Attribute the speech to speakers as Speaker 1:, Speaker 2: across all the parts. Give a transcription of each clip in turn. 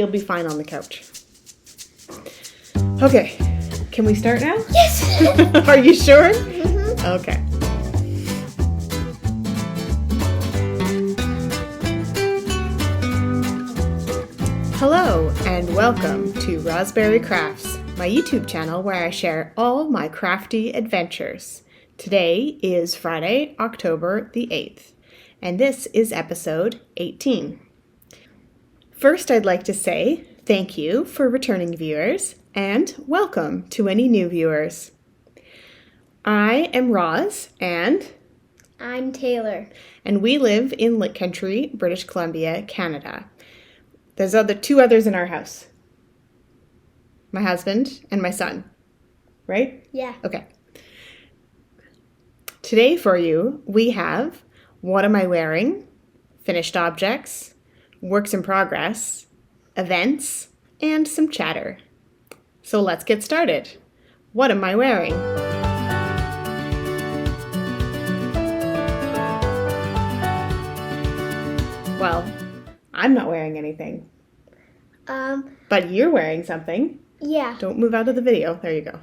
Speaker 1: You'll be fine on the couch. Okay, can we start now?
Speaker 2: Yes!
Speaker 1: Are you sure?
Speaker 2: Mm-hmm.
Speaker 1: Okay. Hello and welcome to Rosberry Crafts, my YouTube channel where I share all my crafty adventures. Today is Friday, October the 8th, and this is episode 18. First, I'd like to say thank you for returning viewers and welcome to any new viewers. I am Roz and
Speaker 2: I'm Taylor.
Speaker 1: And we live in Lit Country, British Columbia, Canada. There's two others in our house. My husband and my son. Right?
Speaker 2: Yeah.
Speaker 1: Okay. Today for you, we have What Am I Wearing? Finished Objects, Works in Progress, Events, and some chatter. So let's get started. What am I wearing? Well, I'm not wearing anything. But you're wearing something.
Speaker 2: Yeah.
Speaker 1: Don't move out of the video. There you go.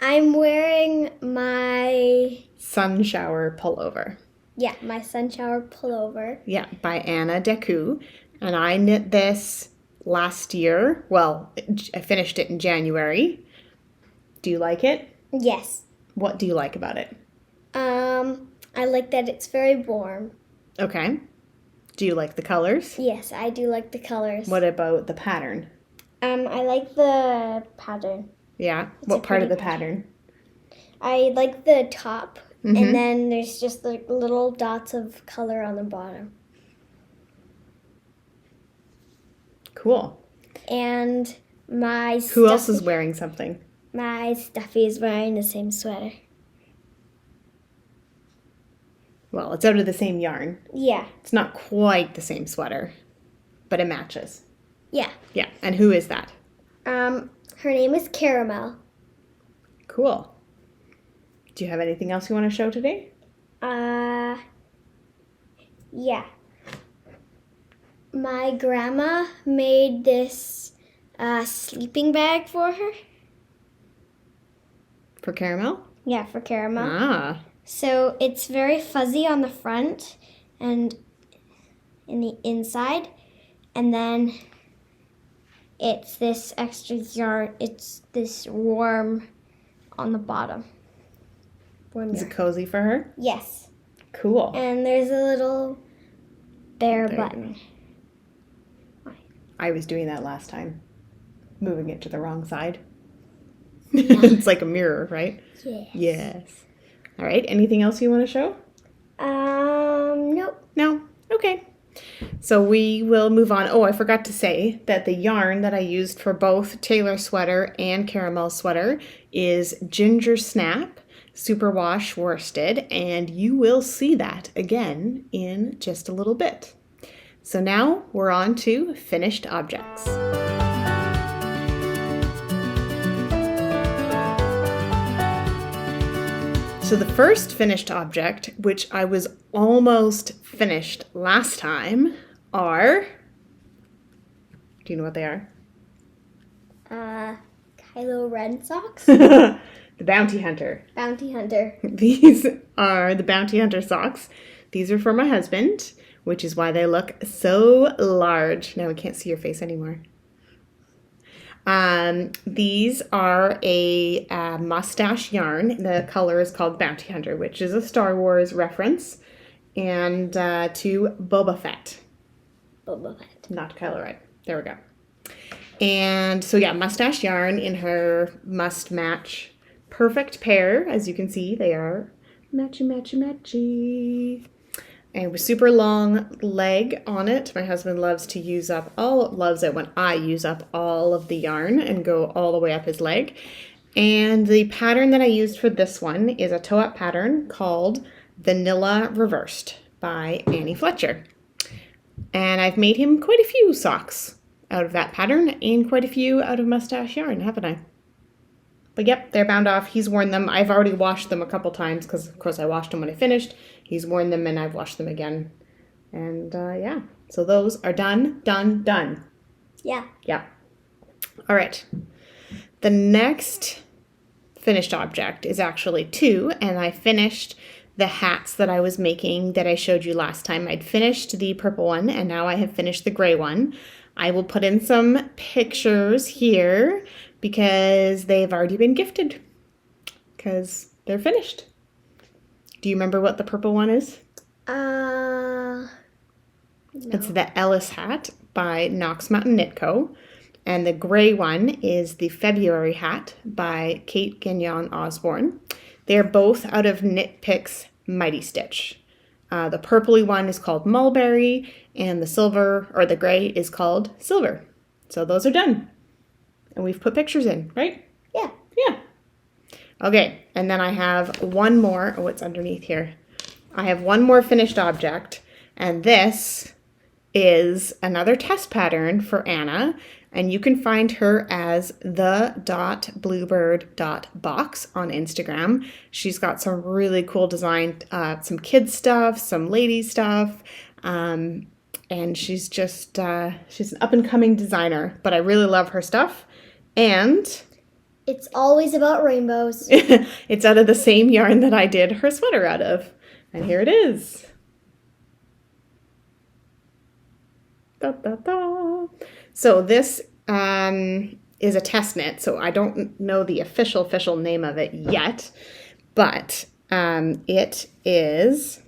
Speaker 2: I'm wearing my...
Speaker 1: Sun shower pullover.
Speaker 2: Yeah, my sun shower pullover.
Speaker 1: Yeah, by Anna Deku. And I knit this last year. Well, I finished it in January. Do you like it?
Speaker 2: Yes.
Speaker 1: What do you like about it?
Speaker 2: I like that it's very warm.
Speaker 1: Okay. Do you like the colors?
Speaker 2: Yes, I do like the colors.
Speaker 1: What about the pattern?
Speaker 2: I like the pattern.
Speaker 1: Yeah?
Speaker 2: It's
Speaker 1: what
Speaker 2: a
Speaker 1: part of the
Speaker 2: pretty
Speaker 1: pattern?
Speaker 2: I like the top,
Speaker 1: Mm-hmm.
Speaker 2: and then there's just like little dots of color on the bottom.
Speaker 1: Cool.
Speaker 2: And my
Speaker 1: Who else is wearing something?
Speaker 2: My stuffy is wearing the same sweater.
Speaker 1: Well, it's out of the same yarn.
Speaker 2: Yeah.
Speaker 1: It's not quite the same sweater, but it matches.
Speaker 2: Yeah.
Speaker 1: Yeah. And who is that?
Speaker 2: Her name is Caramel.
Speaker 1: Cool. Do you have anything else you want to show today?
Speaker 2: Yeah. My grandma made this sleeping bag for her.
Speaker 1: For Caramel?
Speaker 2: Yeah, for Caramel.
Speaker 1: Ah.
Speaker 2: So it's very fuzzy on the front and in the inside. And then it's this extra yarn. It's this warm on the bottom. Warm
Speaker 1: Is
Speaker 2: yarn.
Speaker 1: it cozy for her?
Speaker 2: Yes.
Speaker 1: Cool.
Speaker 2: And there's a little bear
Speaker 1: There you
Speaker 2: button.
Speaker 1: I was doing that last time. Moving it to the wrong side. It's like a mirror, right?
Speaker 2: Yes.
Speaker 1: Yes. All right. Anything else you want to show?
Speaker 2: Nope.
Speaker 1: No? Okay. So we will move on. Oh, I forgot to say that the yarn that I used for both Taylor's sweater and Caramel's sweater is Ginger Snap Superwash Worsted, and you will see that again in just a little bit. So now we're on to finished objects. So the first finished object, which I was almost finished last time, are... Do you know what they are?
Speaker 2: Kylo Ren socks.
Speaker 1: The Bounty Hunter.
Speaker 2: Bounty Hunter.
Speaker 1: These are the Bounty Hunter socks. These are for my husband, which is why they look so large. Now we can't see your face anymore. These are a mustache yarn. The color is called Bounty Hunter, which is a Star Wars reference, and to Boba Fett.
Speaker 2: Boba Fett.
Speaker 1: Not Kylo Ren. There we go. And so yeah, mustache yarn in her must match perfect pair. As you can see, they are matchy, matchy, matchy. And with super long leg on it. My husband loves it when I use up all of the yarn and go all the way up his leg. And the pattern that I used for this one is a toe-up pattern called Vanilla Reversed by Annie Fletcher. And I've made him quite a few socks out of that pattern and quite a few out of mustache yarn, haven't I? But yep, they're bound off. He's worn them. I've already washed them a couple times because, of course, I washed them when I finished. He's worn them and I've washed them again. And yeah, so those are done.
Speaker 2: Yeah.
Speaker 1: Yeah. All right. The next finished object is actually 2, and I finished the hats that I was making that I showed you last time. I'd finished the purple one, and now I have finished the gray one. I will put in some pictures here because they've already been gifted because they're finished. Do you remember what the purple one is?
Speaker 2: No.
Speaker 1: It's the Ellis hat by Knox Mountain Knit Co. And the gray one is the February hat by Kate Gagnon Osborne. They're both out of Knit Picks Mighty Stitch. The purpley one is called Mulberry, and the silver, or the gray, is called Silver. So those are done. And we've put pictures in, right?
Speaker 2: Yeah.
Speaker 1: Yeah. Okay, and then I have one more. Oh, it's underneath here. I have one more finished object, and this is another test pattern for Anna, and you can find her as the.bluebird.box on Instagram. She's got some really cool design, some kids stuff, some ladies stuff, and she's just she's an up-and-coming designer, but I really love her stuff. And
Speaker 2: It's always about rainbows.
Speaker 1: it's out of the same yarn that I did her sweater out of, and here it is. Da, da, da. So this is a test knit, so I don't know the official name of it yet, but it is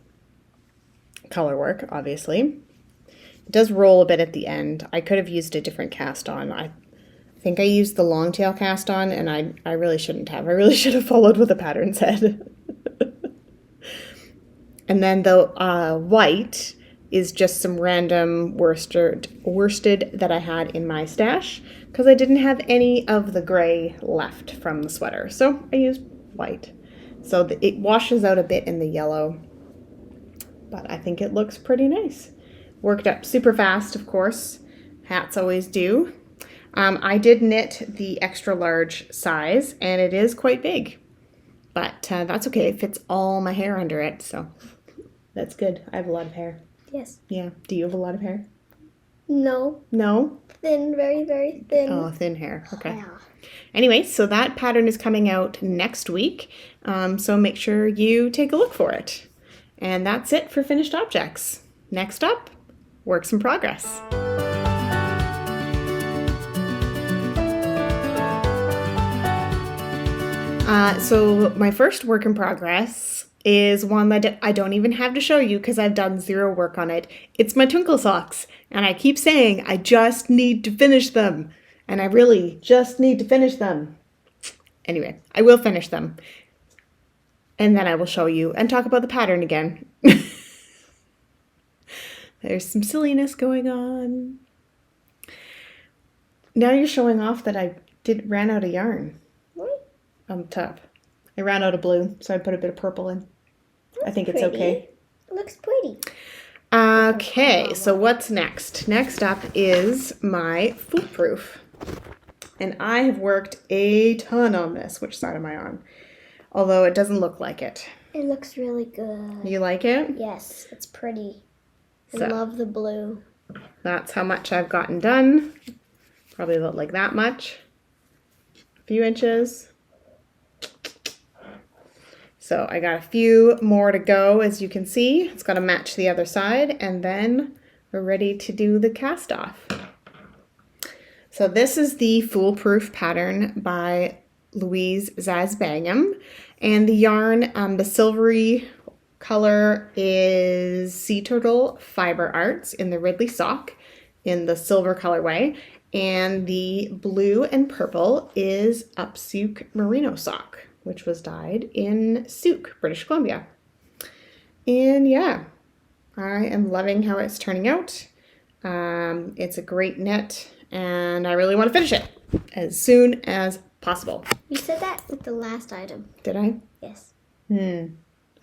Speaker 1: color work, obviously. It does roll a bit at the end. I could have used a different cast on. I think I used the long tail cast on, and I really shouldn't have. I really should have followed what the pattern said. And then the white is just some random worsted that I had in my stash because I didn't have any of the gray left from the sweater. So I used white. So it washes out a bit in the yellow, but I think it looks pretty nice. Worked up super fast, of course. Hats always do. I did knit the extra large size, and it is quite big, but that's okay. It fits all my hair under it, so that's good. I have a lot of hair.
Speaker 2: Yes.
Speaker 1: Yeah. Do you have a lot of hair?
Speaker 2: No.
Speaker 1: No?
Speaker 2: Thin, very, very thin.
Speaker 1: Oh, thin hair. Okay.
Speaker 2: Yeah.
Speaker 1: Anyway, so that pattern is coming out next week, so make sure you take a look for it. And that's it for finished objects. Next up, works in progress. So my first work in progress is one that I don't even have to show you because I've done zero work on it. It's my twinkle socks, and I keep saying I just need to finish them, and I really just need to finish them. Anyway, I will finish them, and then I will show you and talk about the pattern again. There's some silliness going on. Now you're showing off that I ran out of yarn.
Speaker 2: What?
Speaker 1: On top. I ran out of blue, so I put a bit of purple in. I think it's
Speaker 2: Pretty.
Speaker 1: okay.
Speaker 2: It looks pretty.
Speaker 1: Okay, so what's next? Next up is my foolproof. And I have worked a ton on this. Which side am I on? Although it doesn't look like it.
Speaker 2: It looks really good.
Speaker 1: You like it?
Speaker 2: Yes, it's pretty. I
Speaker 1: So.
Speaker 2: love the blue.
Speaker 1: That's how much I've gotten done. Probably about like that much. A few inches. So I got a few more to go, as you can see. It's got to match the other side, and then we're ready to do the cast off. So this is the Foolproof pattern by Louise Zazbangam, and the yarn, the silvery color is Sea Turtle Fiber Arts in the Ridley sock in the silver colorway, and the blue and purple is Upsuke Merino sock, which was dyed in Souk, British Columbia. And yeah, I am loving how it's turning out. It's a great knit, and I really want to finish it as soon as possible.
Speaker 2: You said that with the last item.
Speaker 1: Did I?
Speaker 2: Yes.
Speaker 1: I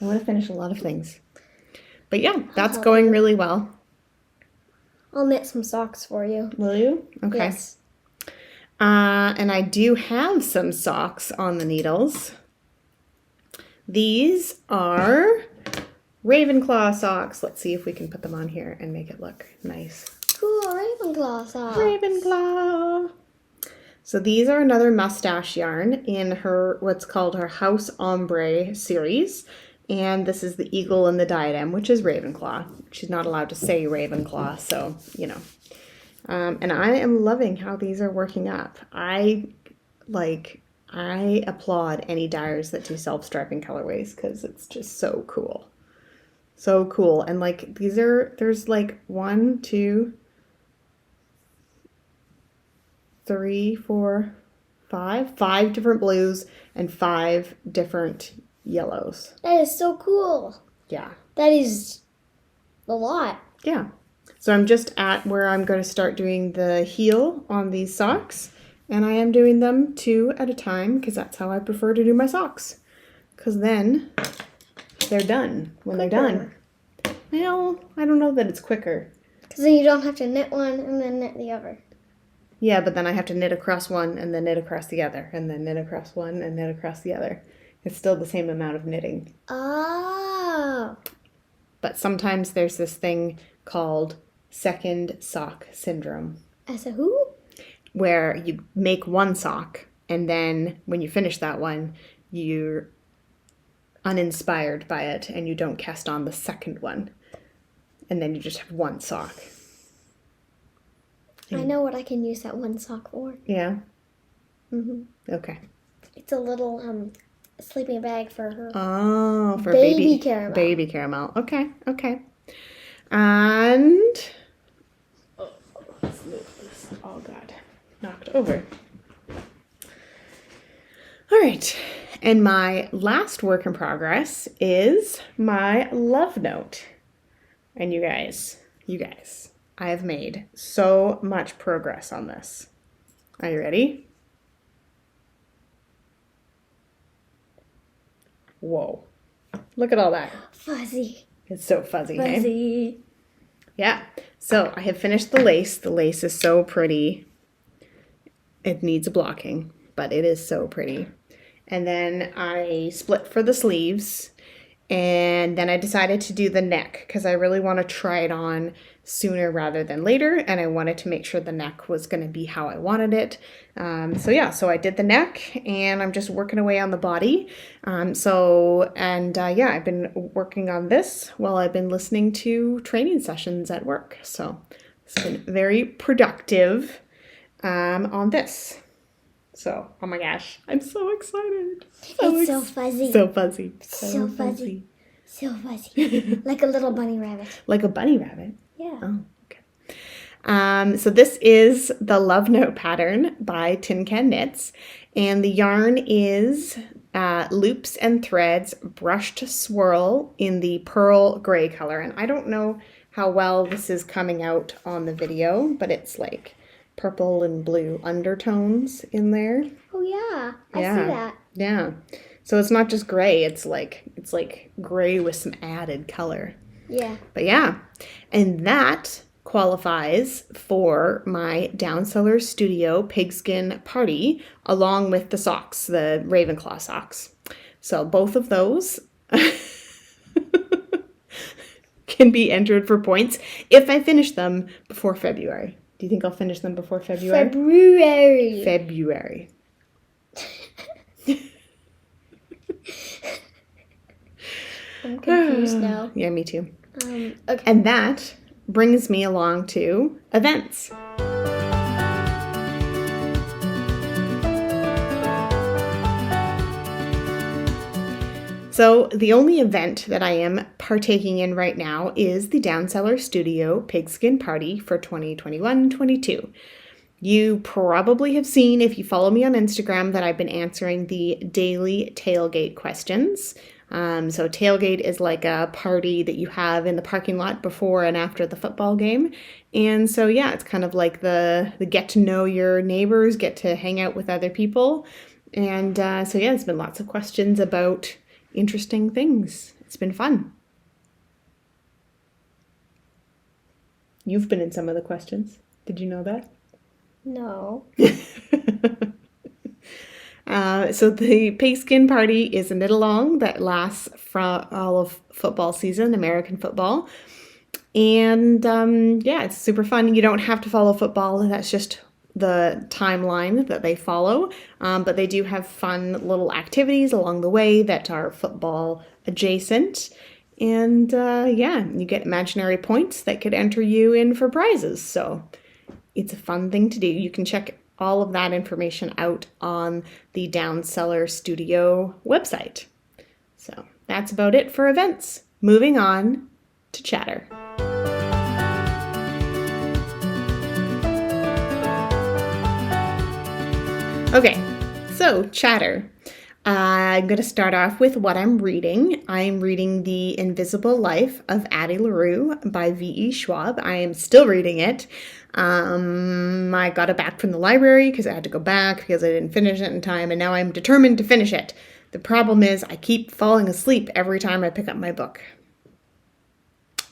Speaker 1: want to finish a lot of things. But yeah, that's
Speaker 2: help
Speaker 1: going
Speaker 2: you.
Speaker 1: really well.
Speaker 2: I'll knit some socks for you.
Speaker 1: Will you? Okay.
Speaker 2: Yes.
Speaker 1: And I do have some socks on the needles. These are Ravenclaw socks. Let's see if we can put them on here and make it look nice.
Speaker 2: cool Ravenclaw socks.
Speaker 1: Ravenclaw. So these are another mustache yarn in her what's called her House Ombre series. And this is the eagle and the diadem, which is Ravenclaw. She's not allowed to say Ravenclaw, so, you know. And I am loving how these are working up. I applaud any dyers that do self-striping colorways because it's just so cool. So cool. And like there's like 1, 2, 3, 4, 5 different blues and 5 different yellows.
Speaker 2: That is so cool.
Speaker 1: Yeah.
Speaker 2: That is a lot.
Speaker 1: Yeah. So I'm just at where I'm going to start doing the heel on these socks. And I am doing them 2 at a time because that's how I prefer to do my socks. Because then they're done when they're done. Well, I don't know that it's quicker.
Speaker 2: Because then you don't have to knit one and then knit the other.
Speaker 1: Yeah, but then I have to knit across one and then knit across the other and then knit across one and knit across the other. It's still the same amount of knitting.
Speaker 2: Oh.
Speaker 1: But sometimes there's this thing called second sock syndrome.
Speaker 2: As a who?
Speaker 1: Where you make one sock and then when you finish that one, you're uninspired by it and you don't cast on the second one. And then you just have one sock.
Speaker 2: I know what I can use that one sock for.
Speaker 1: Yeah?
Speaker 2: Mm-hmm.
Speaker 1: Okay.
Speaker 2: It's a little sleeping bag for her.
Speaker 1: Oh, for
Speaker 2: baby caramel.
Speaker 1: Baby caramel. Okay, okay. And let's move this. Oh God, knocked over. All right. And my last work in progress is my love note. And you guys, I have made so much progress on this. Are you ready? Whoa. Look at all that.
Speaker 2: Fuzzy.
Speaker 1: It's so fuzzy, hey?
Speaker 2: Fuzzy.
Speaker 1: Yeah. So I have finished the lace. The lace is so pretty. It needs a blocking, but it is so pretty. And then I split for the sleeves. And then I decided to do the neck because I really want to try it on sooner rather than later. And I wanted to make sure the neck was going to be how I wanted it. So I did the neck and I'm just working away on the body. I've been working on this while I've been listening to training sessions at work. So it's been very productive on this. So, oh my gosh, I'm so excited.
Speaker 2: It's so fuzzy.
Speaker 1: So fuzzy.
Speaker 2: So fuzzy. So fuzzy. Like a little bunny rabbit.
Speaker 1: Like a bunny rabbit?
Speaker 2: Yeah.
Speaker 1: Oh, okay. So this is the Love Note pattern by Tin Can Knits. And the yarn is loops and threads brushed swirl in the pearl gray color. And I don't know how well this is coming out on the video, but it's like purple and blue undertones in there.
Speaker 2: Oh yeah, I see that.
Speaker 1: Yeah. So it's not just gray, it's like gray with some added color.
Speaker 2: Yeah.
Speaker 1: But yeah. And that qualifies for my Downseller Studio pigskin party along with the socks, the Ravenclaw socks. So both of those can be entered for points if I finish them before February. Do you think I'll finish them before February? February.
Speaker 2: I'm confused now.
Speaker 1: Yeah, me too.
Speaker 2: Okay.
Speaker 1: And that brings me along to events. So the only event that I am partaking in right now is the Downseller Studio Pigskin Party for 2021-22. You probably have seen, if you follow me on Instagram, that I've been answering the daily tailgate questions. So tailgate is like a party that you have in the parking lot before and after the football game. And so, yeah, it's kind of like the get to know your neighbors, get to hang out with other people. And there's been lots of questions about interesting things. It's been fun. You've been in some of the questions. Did you know that?
Speaker 2: No.
Speaker 1: So the pigskin party is a knit along that lasts from all of football season, American football. And yeah, it's super fun. You don't have to follow football, that's just the timeline that they follow. But they do have fun little activities along the way that are football adjacent. And yeah, you get imaginary points that could enter you in for prizes. So it's a fun thing to do. You can check all of that information out on the Down Cellar Studio website. So that's about it for events. Moving on to chatter. Okay, so chatter. I'm going to start off with what I'm reading. I'm reading The Invisible Life of Addie LaRue by V.E. Schwab. I am still reading it. I got it back from the library because I had to go back because I didn't finish it in time, and now I'm determined to finish it. The problem is I keep falling asleep every time I pick up my book.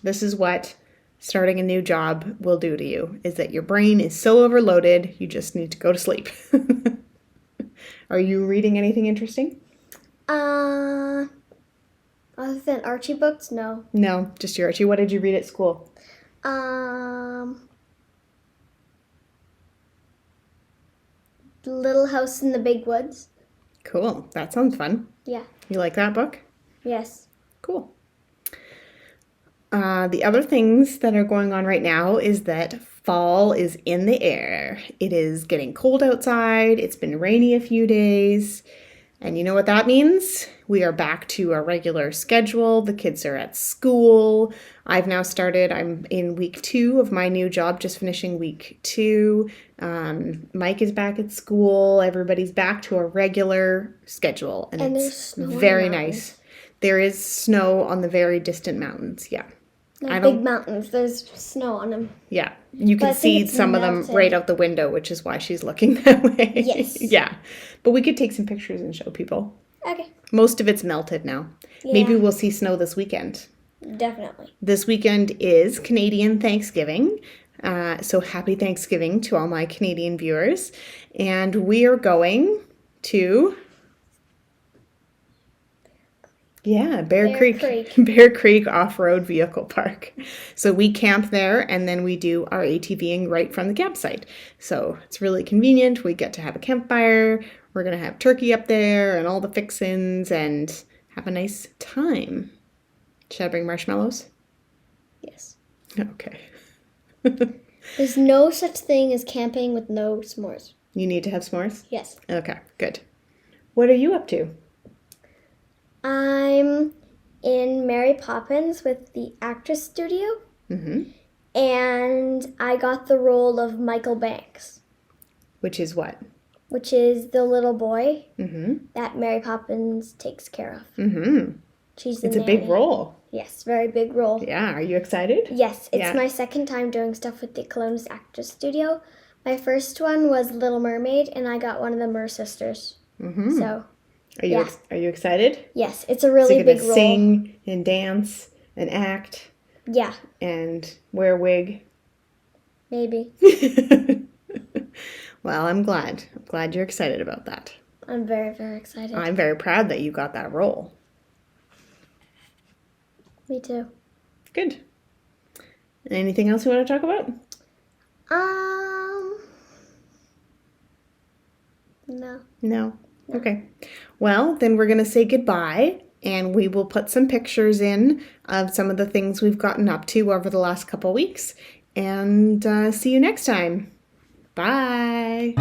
Speaker 1: This is what starting a new job will do to you, is that your brain is so overloaded, you just need to go to sleep. Are you reading anything interesting?
Speaker 2: Other than Archie books, no.
Speaker 1: No, just your Archie. What did you read at school?
Speaker 2: Little House in the Big Woods.
Speaker 1: Cool. That sounds fun.
Speaker 2: Yeah.
Speaker 1: You like that book?
Speaker 2: Yes.
Speaker 1: Cool. The other things that are going on right now is that fall is in the air. It is getting cold outside. It's been rainy a few days. And you know what that means? We are back to our regular schedule. The kids are at school. I've now started, I'm in week 2 of my new job, just finishing week 2. Mike is back at school. Everybody's back to a regular schedule. And
Speaker 2: there's
Speaker 1: it's
Speaker 2: snow on the
Speaker 1: very
Speaker 2: mountains.
Speaker 1: nice. There is snow on the very distant mountains, yeah.
Speaker 2: Not big mountains. There's snow on them.
Speaker 1: Yeah, you
Speaker 2: But I
Speaker 1: can
Speaker 2: think
Speaker 1: see
Speaker 2: it's
Speaker 1: some of them
Speaker 2: melted.
Speaker 1: right out the window, which is why she's looking that way.
Speaker 2: Yes.
Speaker 1: Yeah, but we could take some pictures and show people.
Speaker 2: Okay.
Speaker 1: Most of it's melted now.
Speaker 2: Yeah.
Speaker 1: Maybe we'll see snow this weekend.
Speaker 2: Definitely.
Speaker 1: This weekend is Canadian Thanksgiving. So happy Thanksgiving to all my Canadian viewers. And we are going to... Yeah, Bear Creek. Bear Creek Off-Road Vehicle Park. So we camp there and then we do our ATVing right from the campsite. So it's really convenient. We get to have a campfire. We're going to have turkey up there and all the fixins and have a nice time. Should I bring marshmallows?
Speaker 2: Yes.
Speaker 1: Okay.
Speaker 2: There's no such thing as camping with no s'mores.
Speaker 1: You need to have s'mores?
Speaker 2: Yes.
Speaker 1: Okay, good. What are you up to?
Speaker 2: I'm in Mary Poppins with the Actress Studio.
Speaker 1: Mm-hmm.
Speaker 2: And I got the role of Michael Banks.
Speaker 1: Which is what?
Speaker 2: Which is the little boy
Speaker 1: Mm-hmm.
Speaker 2: that Mary Poppins takes care of.
Speaker 1: Mm-hmm.
Speaker 2: She's the
Speaker 1: It's a big
Speaker 2: nanny.
Speaker 1: role.
Speaker 2: Yes, very big role.
Speaker 1: Yeah, are you excited?
Speaker 2: Yes, it's
Speaker 1: Yeah.
Speaker 2: my second time doing stuff with the Columbus Actress Studio. My first one was Little Mermaid, and I got one of the Mer sisters.
Speaker 1: Mm-hmm.
Speaker 2: So,
Speaker 1: Are you are you excited?
Speaker 2: yes, it's a really
Speaker 1: So you're
Speaker 2: big
Speaker 1: gonna
Speaker 2: role.
Speaker 1: sing and dance and act
Speaker 2: Yeah,
Speaker 1: and wear a wig.
Speaker 2: maybe.
Speaker 1: Well, I'm glad. I'm glad you're excited about that.
Speaker 2: I'm very, very excited.
Speaker 1: I'm very proud that you got that role.
Speaker 2: Me too.
Speaker 1: Good. Anything else you want to talk about?
Speaker 2: No.
Speaker 1: No. Okay. Well, then we're going to say goodbye, and we will put some pictures in of some of the things we've gotten up to over the last couple weeks. And see you next time. Bye.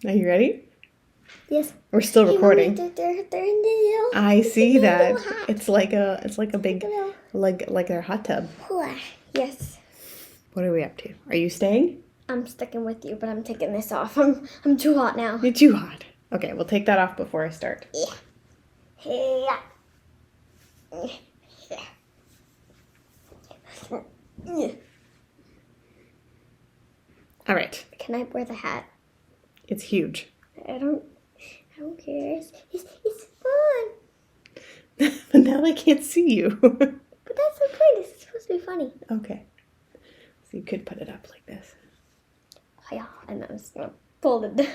Speaker 1: Are you ready?
Speaker 2: Yes.
Speaker 1: We're still recording.
Speaker 2: Hey, Mommy, they're in the little.
Speaker 1: I see that.
Speaker 2: Little hat.
Speaker 1: It's like a big
Speaker 2: Little.
Speaker 1: like a hot tub.
Speaker 2: Yes.
Speaker 1: What are we up to? Are you staying?
Speaker 2: I'm sticking with you, but I'm taking this off. I'm too hot now.
Speaker 1: You're too hot. Okay, we'll take that off before I start.
Speaker 2: Yeah.
Speaker 1: All right.
Speaker 2: Can I wear the hat?
Speaker 1: It's huge.
Speaker 2: I don't care. It's fun.
Speaker 1: But now I can't see you.
Speaker 2: But that's the point. It's supposed to be funny.
Speaker 1: Okay. So you could put it up like this.
Speaker 2: Oh, yeah, and I'm just gonna pull it down.